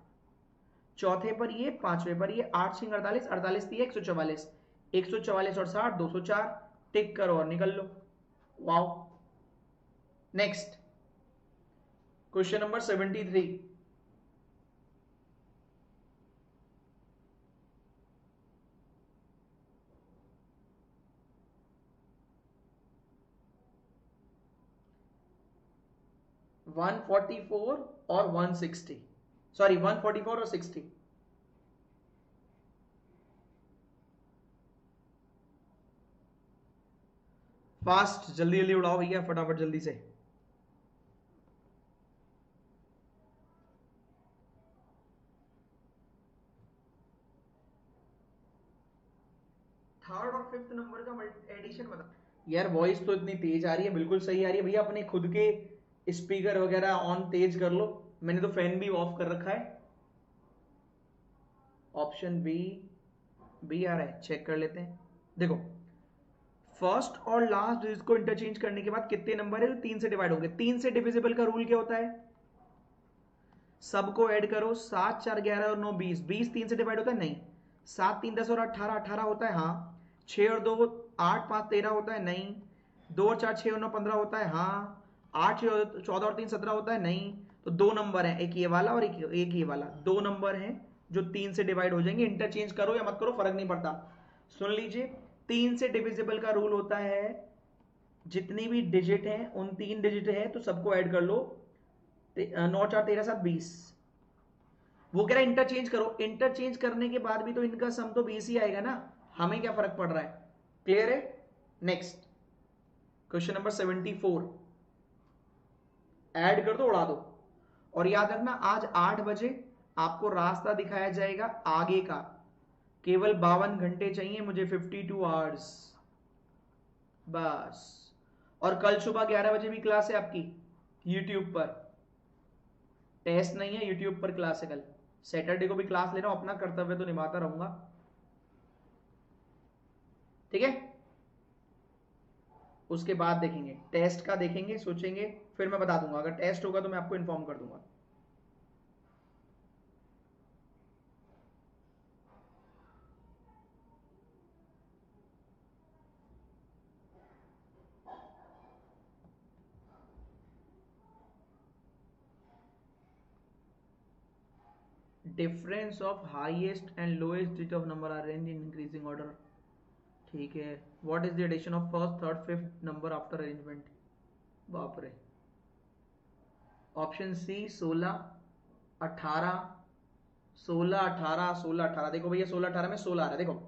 चौथे पर ये, पांचवें पर ये, 8 6 48, 48 दिए 144, 144 और 60 204। टिक करो और निकल लो। वाओ। Next, question number 73। 144 और 160, सॉरी 144 और 60। फास्ट, जल्दी जल्दी उड़ाओ भैया, फटाफट जल्दी से। थर्ड और फिफ्थ नंबर का एडिशन बता। यार वॉइस तो इतनी तेज आ रही है, बिल्कुल सही आ रही है भैया, अपने खुद के स्पीकर वगैरह ऑन तेज कर लो, मैंने तो फैन भी ऑफ कर रखा है। ऑप्शन बी आ रहा है, चेक कर लेते हैं। देखो फर्स्ट और लास्ट डिजिट को इंटरचेंज करने के बाद कितने नंबर है जो 3 से डिवाइड होंगे? 3 से डिविजिबल का रूल क्या होता है? सबको ऐड करो, 7 4 11 और 9 20। 20 3 से डिवाइड होता है? नहीं। 7 3 10 और 18 18 होता है? हाँ। 6 और 2 8 5 13 होता है? नहीं। 2 और 4 6 और 9 15 होता है? हाँ। 8 14 और 3 17 होता है? नहीं। तो दो नंबर है, एक ये वाला और एक ये वाला, दो नंबर हैं जो 3 से डिवाइड हो जाएंगे। इंटरचेंज करो या मत करो फर्क नहीं पड़ता। सुन लीजिए, 3 से डिविजिबल का रूल होता है जितनी भी डिजिट हैं उन 3 डिजिट है तो सबको ऐड कर लो। 9 4 13 7 20। वो कह रहा है इंटरचेंज करो, इंटरचेंज करने के बाद भी तो इनका सम तो 20 ही आएगा ना, हमें क्या फर्क पड़ रहा है? क्लियर है? Next question number 74। ऐड कर दो, उड़ा दो। और याद रखना आज 8 बजे आपको रास्ता दिखाया जाएगा आगे का। केवल 52 घंटे चाहिए मुझे, 52 आवर्स बस। और कल सुबह 11 बजे भी क्लास है आपकी यूट्यूब पर। टेस्ट नहीं है, यूट्यूब पर क्लास है कल। सैटरडे को भी क्लास ले रहा हूं, अपना कर्तव्य तो निभाता रहूंगा। ठीक है? उसके बाद देखेंगे टेस्ट का, देखेंगे सोचेंगे, फिर मैं बता दूंगा। अगर टेस्ट होगा तो मैं आपको इन्फॉर्म कर दूंगा। Difference of highest and lowest digit of number are arranged in increasing order. ठीक है। What is the addition of first third fifth number after arrangement? बाप रे। Option C 16 18 16 18 16 18। देखो भैया 16 18 में 16 आ रहा है। देखो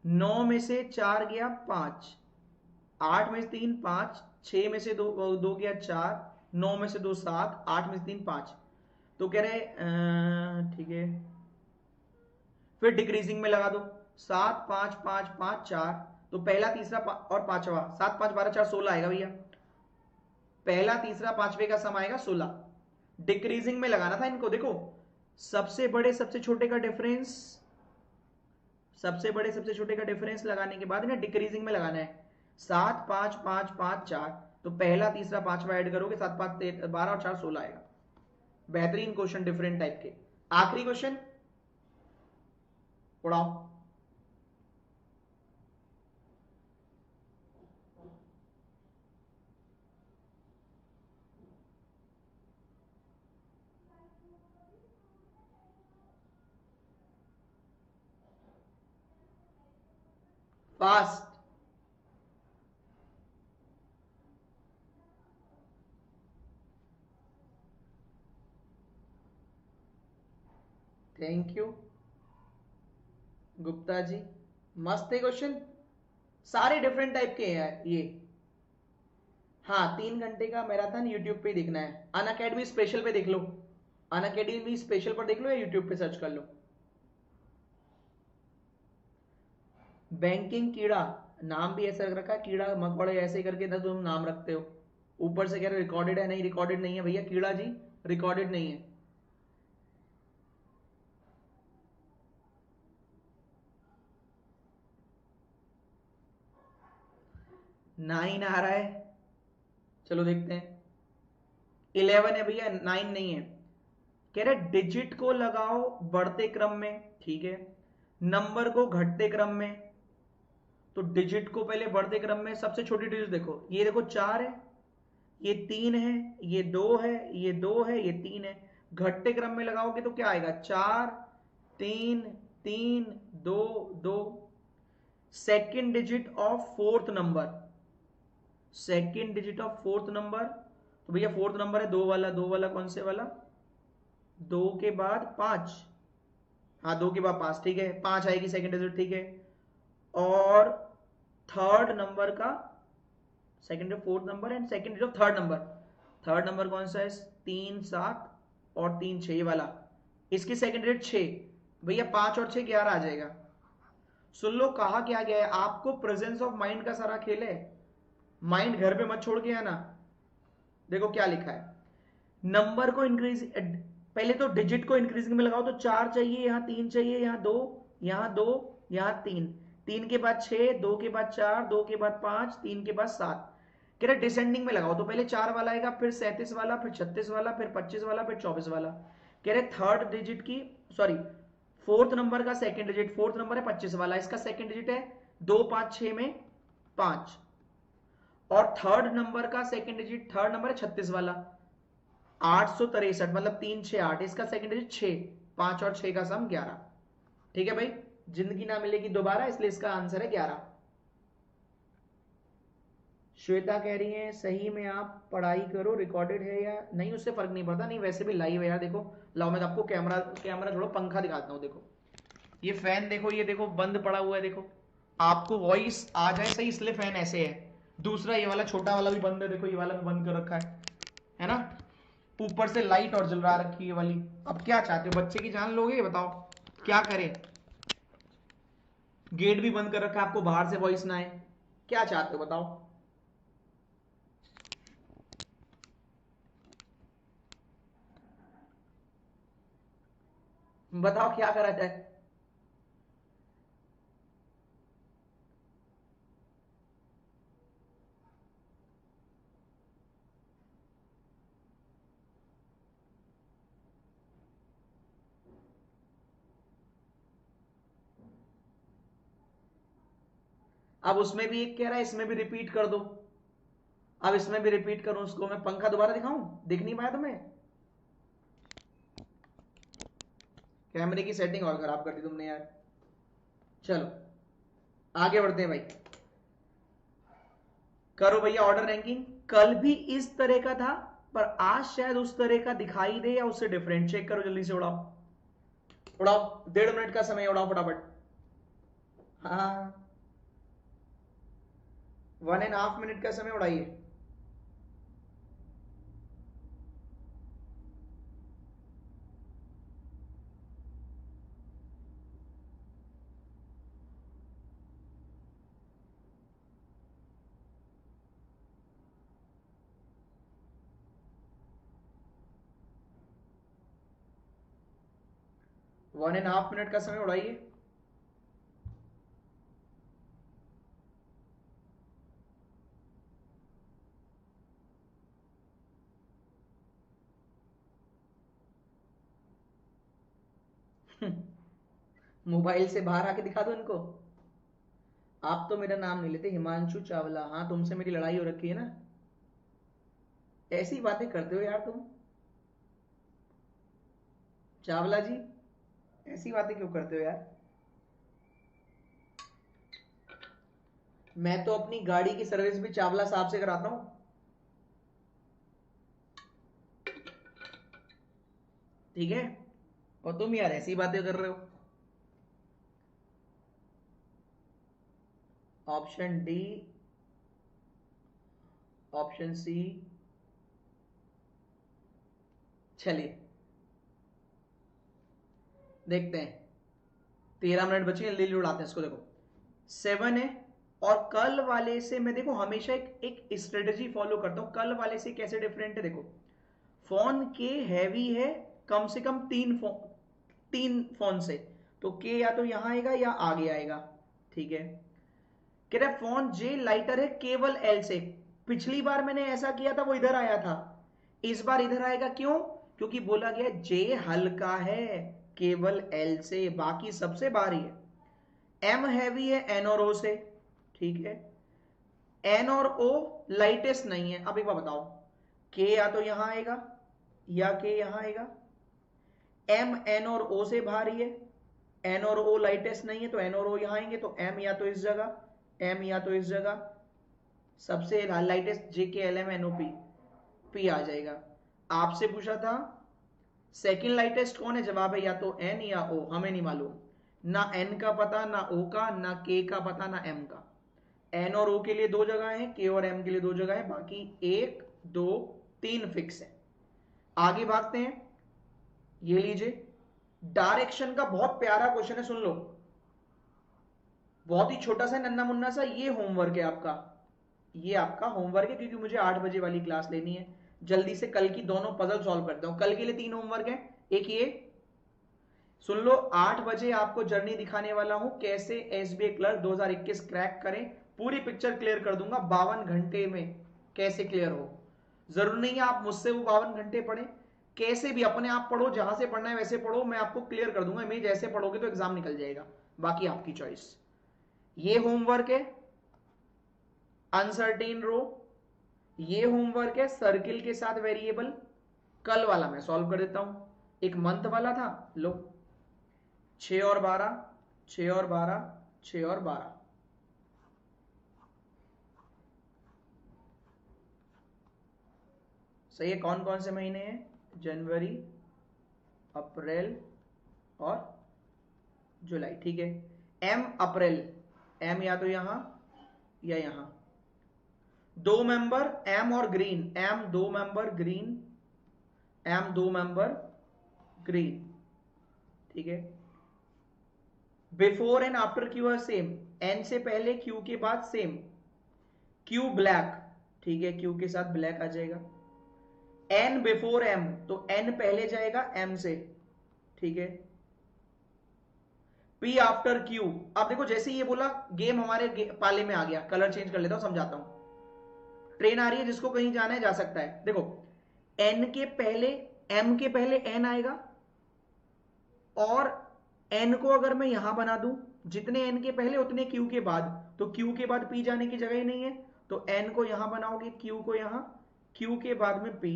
9 में से 4 गया 5, 8 में से 3 5, 6 में से 2 गया 4, 9 में से 2 7, 8 में से 3 5। तो कह रहे ठीक है, फिर डिक्रीजिंग में लगा दो। 7 5 5 5 4, तो पहला तीसरा और पांचवा, 7 5 12 4 16 आएगा भैया। पहला तीसरा पांचवे का सम आएगा 16। डिक्रीजिंग में लगाना था इनको। देखो सबसे बड़े सबसे छोटे का डिफरेंस, सबसे बड़े सबसे छोटे का डिफरेंस लगाने के बाद ना डिक्रीजिंग में लगाना है। 7 5 5 5 4, तो पहला तीसरा पांचवा ऐड करोगे, 7 5 12 और 4 16 आएगा। बेहतरीन क्वेश्चन डिफरेंट टाइप के। आखिरी क्वेश्चन उड़ाओ। Fast. Thank you Gupta ji, मस्त है क्वेश्चन, सारे डिफरेंट टाइप के हैं ये। हाँ 3 घंटे का मैराथन यूट्यूब पे देखना है। अन अकेडमी स्पेशल पे देख लो, अन अकेडमी स्पेशल पर देख लो या यूट्यूब पे सर्च कर लो। बैंकिंग कीड़ा, नाम भी ऐसा रखा है, कीड़ा मकौड़े ऐसे करके ना तुम नाम रखते हो। ऊपर से कह रहे रिकॉर्डेड है, नहीं रिकॉर्डेड नहीं है भैया कीड़ा जी, रिकॉर्डेड नहीं है। 9 आ रहा है, चलो देखते हैं। 11 है भैया, 9 नहीं है। कह रहे डिजिट को लगाओ बढ़ते क्रम में, ठीक है, नंबर को घटते क्रम में। तो डिजिट को पहले बढ़ते क्रम में, सबसे छोटी डिजिट देखो, ये देखो 4 है, ये 3 है, ये 2 है, ये 2 है, ये 3 है। घटते क्रम में लगाओगे तो क्या आएगा? 4 3 3 2 2। Second digit of fourth number, second digit of fourth number, तो भैया फोर्थ नंबर है 2 वाला, 2 वाला कौन से वाला? 2 के बाद 5, हाँ 2 के बाद 5, ठीक है 5 आएगी सेकेंड डिजिट, ठीक है। और थर्ड नंबर का second fourth number and second digit of third number, third number कौन सा है? 3 7 और 3 6 वाला, इसकी सेकेंड डिजिट 6। भैया 5 और 6 11 आ जाएगा। सुन लो, कहा क्या गया है, आपको प्रेजेंस ऑफ माइंड का सारा खेल है। माइंड घर पे मत छोड़ के आना। देखो क्या लिखा है, नंबर को इंक्रीज, पहले तो डिजिट को इंक्रीजिंग में लगाओ, तो 4 चाहिए, यहां 3 चाहिए, यहां 2, यहां 2, यहां 3, 3 के बाद 6, 2 के बाद 4, 2 के बाद 5, 3 के बाद 7। कह रहे डिसेंडिंग में लगाओ, तो पहले 4 वाला आएगा, फिर 37 वाला, फिर 36 वाला, फिर 25 वाला, फिर 24 वाला। कह रहे थर्ड डिजिट की, सॉरी फोर्थ नंबर का सेकंड डिजिट, फोर्थ नंबर है 25 वाला, इसका सेकंड डिजिट है 2 5 6 में 5, और थर्ड नंबर का सेकंड डिजिट, थर्ड नंबर है 36 वाला, 863, मतलब 3 6 8, इसका सेकंड डिजिट 6, 5 और 6 का सम 11। ठीक है भाई, जिंदगी ना मिलेगी दोबारा, इसलिए इसका आंसर है 11। श्वेता कह रही है सही में आप पढ़ाई करो, रिकॉर्डेड है या नहीं उससे फर्क नहीं पड़ता, नहीं वैसे भी लाइव है यार। देखो लाओ मैं आपको कैमरा कैमरा छोड़ो पंखा दिखाता हूँ। देखो ये फैन देखो, ये देखो बंद पड़ा हुआ है, देखो आपको वॉइस आ जाए सही, इसलिए फैन ऐसे है। दूसरा ये वाला छोटा वाला भी बंद है, देखो ये वाला भी बंद कर रखा है ना। ऊपर से लाइट और जल रहा रखी है वाली। अब क्या चाहते हो, बच्चे की जान लोगे, बताओ क्या करें। गेट भी बंद कर रखा है, आपको बाहर से वॉइस ना आए, क्या चाहते हो बताओ। बताओ क्या करा जाए। अब उसमें भी एक कह रहा है, इसमें भी रिपीट कर दो। अब इसमें भी रिपीट करूं उसको, मैं पंखा दोबारा दिखाऊं, दिख नहीं पाया तुम्हें। कैमरे की सेटिंग और खराब कर दी तुमने यार। चलो आगे बढ़ते हैं भाई, करो भैया ऑर्डर रैंकिंग। कल भी इस तरह का था, पर आज शायद उस तरह का दिखाई दे या उससे डिफरेंट। चेक करो जल्दी से, उड़ाओ उड़ाओ, 1.5 मिनट का समय, उड़ाओ फटाफट। हाँ 1.5 मिनट का समय उड़ाइए। वन एंड हाफ मिनट का समय उड़ाइए। मोबाइल से बाहर आके दिखा दो इनको। आप तो मेरा नाम नहीं लेते, हिमांशु चावला। हाँ तुमसे मेरी लड़ाई हो रखी है ना, ऐसी बातें करते हो यार तुम। चावला जी ऐसी बातें क्यों करते हो यार। मैं तो अपनी गाड़ी की सर्विस भी चावला साहब से कराता हूं। ठीक है, और तुम यार ऐसी बातें कर रहे हो। Option D, option C. चलिए देखते हैं, 13 मिनट बचे हैं, ले उड़ाते हैं इसको। देखो 7 है, और कल वाले से मैं देखो हमेशा एक स्ट्रेटेजी फॉलो करता हूं। कल वाले से कैसे डिफरेंट है देखो, फोन के हैवी है कम से कम 3 फोन से, तो के या तो यहां आएगा या आगे आएगा। ठीक है, कह रहा फोन जे लाइटर है केवल एल से। पिछली बार मैंने ऐसा किया था वो इधर आया था, इस बार इधर आएगा, क्यों? क्योंकि बोला गया जे हल्का है केवल एल से, बाकी सबसे भारी है। एम हैवी है एन और ओ से। ठीक है, एन और ओ लाइटेस्ट नहीं है। अब एक बार बताओ, के या तो यहां आएगा या के यहां आएगा। एम एन और ओ से भारी है, एन और ओ लाइटेस्ट नहीं है, तो एन और ओ यहां आएंगे, तो एम या तो इस जगह, एम या तो इस जगह। सबसे lightest J K L M N O P, P आ जाएगा। आपसे पूछा था सेकंड लाइटेस्ट कौन है, जवाब है या तो एन या ओ, हमें नहीं मालूम। ना एन का पता, ना ओ का, ना के का पता, ना एम का। एन और ओ के लिए 2 जगह है, के और एम के लिए 2 जगह है, बाकी 1 2 3 फिक्स है। आगे भागते हैं, ये लीजिए, डायरेक्शन का बहुत प्यारा क्वेश्चन है, सुन लो। बहुत ही छोटा सा नन्ना मुन्ना सा ये होमवर्क है आपका, ये आपका होमवर्क है, क्योंकि मुझे 8 बजे वाली क्लास लेनी है। जल्दी से कल की दोनों पजल सॉल्व करता हूं। कल के लिए 3 होमवर्क है। एक ये सुन लो, 8 बजे आपको जर्नी दिखाने वाला हूं, कैसे एसबीआई क्लर्क 2021 क्रैक करें। पूरी पिक्चर क्लियर कर दूंगा 52 घंटे में, कैसे क्लियर हो। जरूर नहीं है आप मुझसे वो 52 घंटे पढ़े, कैसे भी अपने आप पढ़ो, जहां से पढ़ना है वैसे पढ़ो, मैं आपको क्लियर कर दूंगा। इमेज ऐसे पढ़ोगे तो एग्जाम निकल जाएगा, बाकी आपकी चॉइस। ये होमवर्क है अनसर्टेन रो, ये होमवर्क है सर्किल के साथ वेरिएबल। कल वाला मैं सॉल्व कर देता हूं। एक मंथ वाला था, लो 6 और 12, 6 और 12, 6 और 12। सही है। कौन कौन से महीने हैं? जनवरी, अप्रैल और जुलाई। ठीक है। एम अप्रैल, एम या तो यहां या यहां। 2 मेंबर एम और green, M 2 member green, M 2 member green. ठीक है। Before and after Q R same, N से पहले क्यू के बाद सेम। क्यू ब्लैक, ठीक है, क्यू के साथ ब्लैक आ जाएगा। एन बिफोर एम, तो एन पहले जाएगा एम से, ठीक है। पी आफ्टर क्यू, अब देखो जैसे ये बोला गेम हमारे पाले में आ गया। कलर चेंज कर लेता हूं, समझाता हूं। ट्रेन आ रही है, जिसको कहीं जाना है जा सकता है। देखो एन के पहले, एम के पहले एन आएगा, और एन को अगर मैं यहां बना दूं, जितने एन के पहले उतने क्यू के बाद, तो क्यू के बाद पी जाने की जगह ही नहीं है, तो एन को यहां बनाओगे, क्यू को यहां, क्यू के बाद में पी।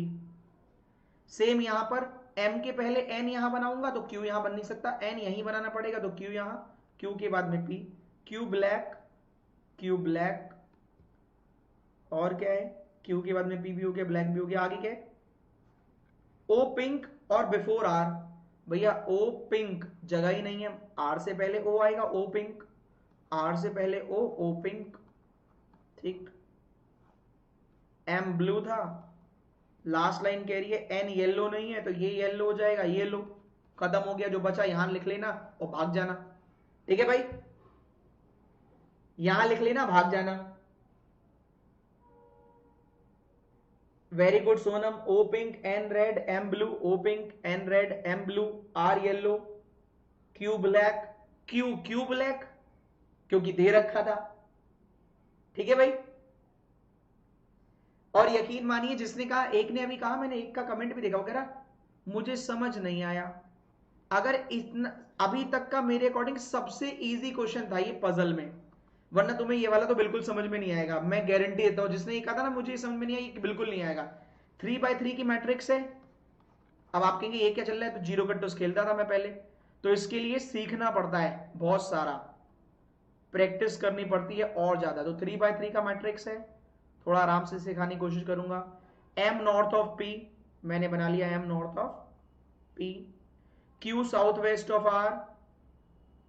सेम यहां पर एम के पहले एन यहां बनाऊंगा तो क्यू यहां बन नहीं सकता, एन यहीं बनाना पड़ेगा, तो क्यू यहां, क्यू के बाद में P. Q black, Q black, और क्या है, क्यू के बाद में पी भी हो गया, ब्लैक भी हो गया। आगे क्या है? ओ पिंक और बिफोर आर। भैया ओ पिंक जगह ही नहीं है, आर से पहले ओ आएगा, ओ पिंक, आर से पहले ओ, ओ पिंक। ठीक। एम ब्लू था, लास्ट लाइन कह रही है एन येलो नहीं है, तो ये येलो हो जाएगा, येलो। खत्म हो गया, जो बचा यहां लिख लेना और भाग जाना। ठीक है भाई, यहां लिख लेना, भाग जाना। Very good Sonam. O pink N red M blue, O pink N red M blue, R yellow, Q black, Q Q black क्योंकि दे रखा था। ठीक है भाई। और यकीन मानिए, जिसने कहा, एक ने अभी कहा, मैंने एक का कमेंट भी देखा, वो कह रहा मुझे समझ नहीं आया। अगर इतना अभी तक का मेरे अकॉर्डिंग सबसे इजी क्वेश्चन था ये पजल में, वरना तुम्हें ये वाला तो बिल्कुल समझ में नहीं आएगा, मैं गारंटी देता हूं। जिसने ये कहा था ना मुझे समझ में नहीं आया, बिल्कुल नहीं आएगा। 3x3 की मैट्रिक्स है। अब आप कहेंगे ये क्या चल रहा है, तो जीरो कट खेलता था मैं पहले, तो इसके लिए सीखना पड़ता है, बहुत सारा प्रैक्टिस करनी पड़ती है और ज्यादा। तो 3x3 का मैट्रिक्स है, थोड़ा आराम से सिखाने की कोशिश करूंगा। एम नॉर्थ ऑफ पी, मैंने बना लिया M north of P. Q south west of R,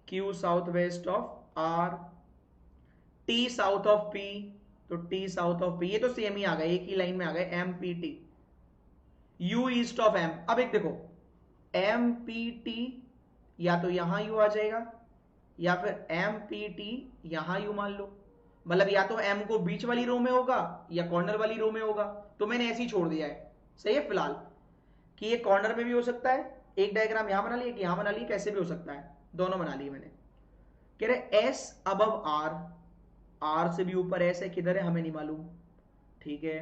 Q south west of R. T south of P, तो टी साउथ ऑफ पी, ये तो सेम ही आ गए, एक ही लाइन में आ गए, M P T. U east of M, अब एक देखो एम पी टी, या तो यहां यू आ जाएगा, या फिर एम पी टी यहां यू मान लो। मतलब या तो एम को बीच वाली रो में होगा या कॉर्नर वाली रो में होगा, तो मैंने ऐसे ही छोड़ दिया है। सही है फिलहाल, कि ये कॉर्नर में भी हो सकता है, एक डायग्राम यहां बना लिया, एक यहां बना लिया, कैसे भी हो सकता है, दोनों बना लिए मैंने। कह रहे एस अबव आर, आर से भी ऊपर एस है, किधर है हमें नहीं मालूम। ठीक है।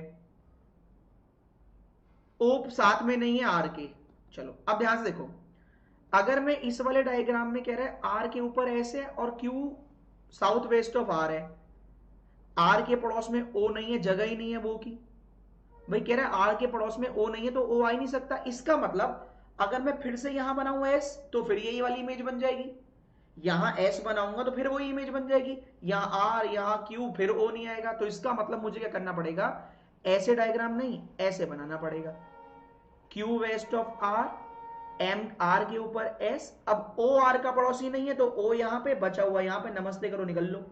ओ साथ में नहीं है आर के। चलो अब ध्यान से देखो, अगर मैं इस वाले डायग्राम में कह रहा है आर के ऊपर एस है और Q south west of R है, आर के पड़ोस में ओ नहीं है, जगह ही नहीं है वो की। भाई कह रहा है आर के पड़ोस में ओ नहीं है, तो ओ आ ही नहीं सकता। इसका मतलब अगर मैं फिर से यहां बनाऊं एस, तो फिर यही वाली इमेज बन जाएगी। यहां एस बनाऊंगा तो फिर वही इमेज बन जाएगी। यहां आर, यहां क्यू, फिर ओ नहीं आएगा। तो इसका मतलब मुझे क्या करना पड़ेगा, ऐसे डायग्राम नहीं, ऐसे बनाना पड़ेगा। Q west of R, M R के ऊपर एस। अब ओ आर का पड़ोसी नहीं है, तो ओ यहां पे बचा हुआ, यहां पे नमस्ते करो, निकल लो।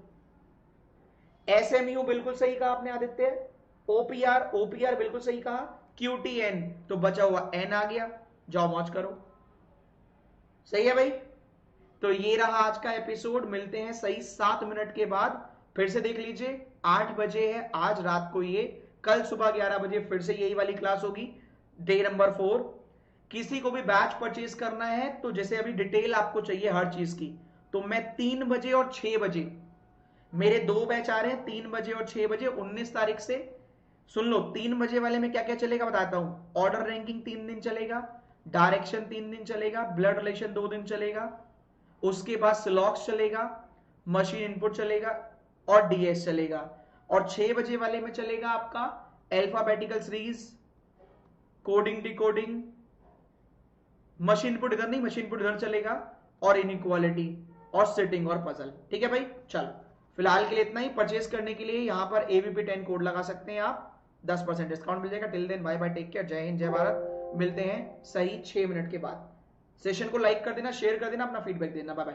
एस एम यू बिल्कुल सही कहा आपने आदित्य। ओपीआर, ओपीआर बिल्कुल सही कहा। क्यूटीएन, तो बचा हुआ एन आ गया, जाओ मौज करो। सही है भाई। तो ये रहा आज का एपिसोड। मिलते हैं सही 7 मिनट के बाद। फिर से देख लीजिए, 8 बजे है आज रात को ये, कल सुबह 11 बजे फिर से यही वाली क्लास होगी, डे नंबर 4। किसी को भी बैच परचेज करना है तो जैसे अभी डिटेल आपको चाहिए हर चीज की, तो मैं 3 बजे और 6 बजे, मेरे 2 बैच आ रहे हैं 3 बजे और 6 बजे 19 तारीख से। सुन लो, 3 बजे वाले में क्या क्या चलेगा बताता हूं। ऑर्डर रैंकिंग 3 दिन चलेगा, डायरेक्शन 3 दिन चलेगा, ब्लड रिलेशन 2 दिन चलेगा, उसके बाद स्लॉक्स चलेगा, मशीन इनपुट चलेगा और डीएस चलेगा। और 6 बजे वाले में चलेगा आपका alphabetical series, coding decoding, machine input इधर नहीं, मशीन इनपुट इधर चलेगा, और इनइक्वालिटी और सिटिंग और पजल। ठीक है भाई, चलो फिलहाल के लिए इतना ही। परचेस करने के लिए यहां पर AVP10 कोड लगा सकते हैं आप, 10% डिस्काउंट मिल जाएगा। Till then bye bye, take care, जय हिंद, जय भारत। मिलते हैं सही 6 मिनट के बाद। सेशन को लाइक कर देना, शेयर कर देना, अपना फीडबैक देना। Bye bye.